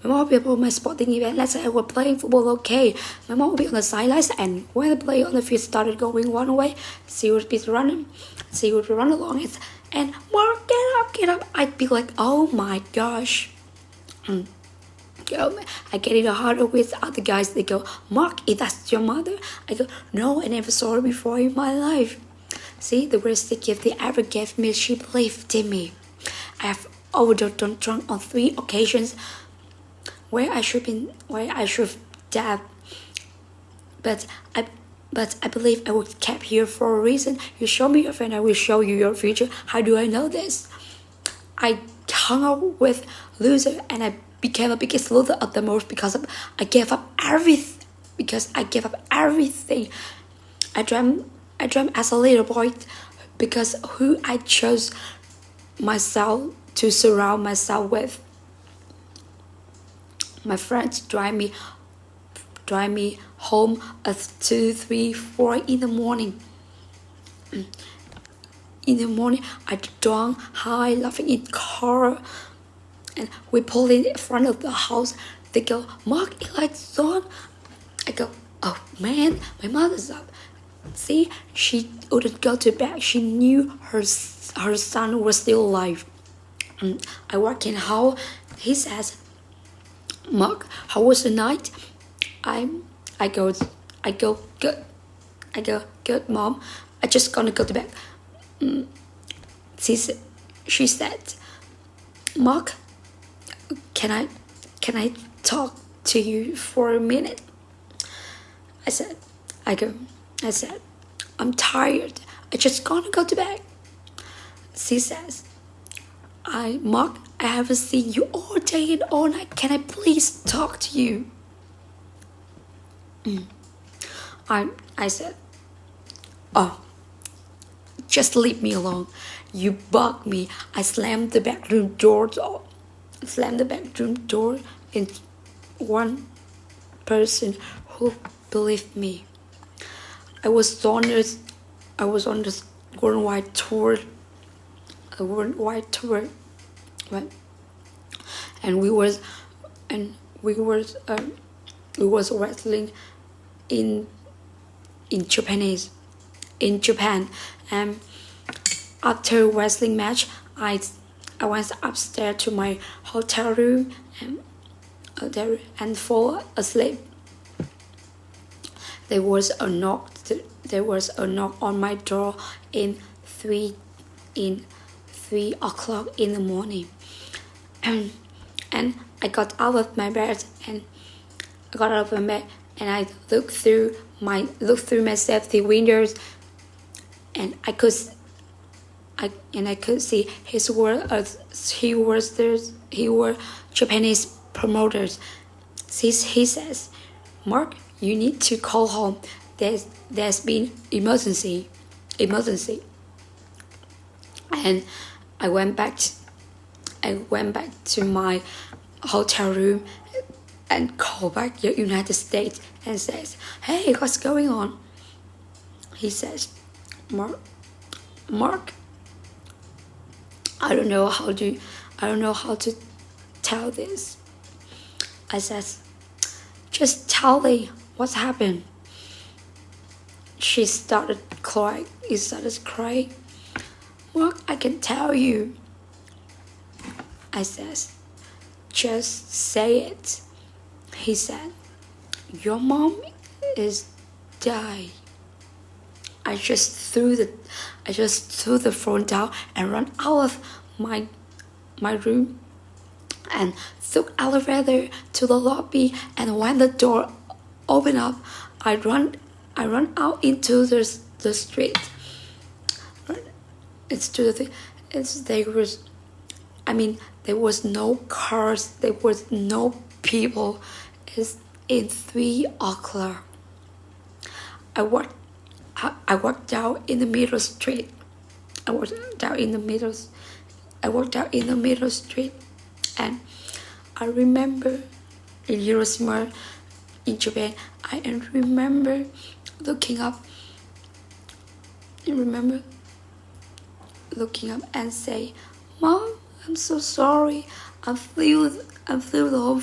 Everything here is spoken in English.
My mom will be on my sporting event. Let's say I was playing football, okay. My mom will be on the sidelines, and when the player on the field started going one way, she would be running. She would run along and Mark, get up. I'd be like, oh my gosh. I get in a huddle with other guys. They go, Mark, is that your mother? I go, no, I never saw her before in my life. See, the worst gift they ever gave me, she believed in me. I have overdosed drunk on 3 occasions where I should have died. But I believe I was kept here for a reason. You show me your friend, I will show you your future. How do I know this? I hung out with loser and I became the biggest loser of the most because I gave up everything. I dreamt as a little boy because who I chose myself to surround myself with. My friends drive me home at 2, 3, 4 in the morning. In the morning, I drunk, high, laughing in car, and we pull in front of the house. They go, Mark, Eli's on. I go, oh man, my mother's up. See, she wouldn't go to bed. She knew her son was still alive. I walk in how he says, Mark, how was the night? I go, good. I go, good, Mom. I just gonna go to bed. She said, Mark, can I talk to you for a minute? I said, I'm tired. I just gonna go to bed. She says, Mark, I haven't seen you all day and all night. Can I please talk to you? I said, oh, just leave me alone. You bug me. I slammed the bedroom door in one person who believed me. I was on this worldwide tour. Right? And we was wrestling in Japan. And after wrestling match, I went upstairs to my hotel room and fall asleep. There was a knock on my door in 3 o'clock in the morning, and I got out of my bed and I looked through my safety windows, and I could see he were Japanese promoters. He says, Mark, you need to call home. There's been emergency. And I went back to my hotel room and called back the United States and says, hey, what's going on? He says, Mark, I don't know how to tell this. I says, just tell me what's happened. He started crying. Mark, I can tell you. I says, just say it. He said, your mom is died. I just threw the phone down and ran out of my room and took elevator to the lobby, and when the door opened up, I run out into the street. There was no cars, there was no people. It's in 3 o'clock. I walked down in the middle street. I walked down in the middle street, and I remember in Hiroshima, in Japan, I remember looking up and say, Mom, I'm so sorry. I flew the whole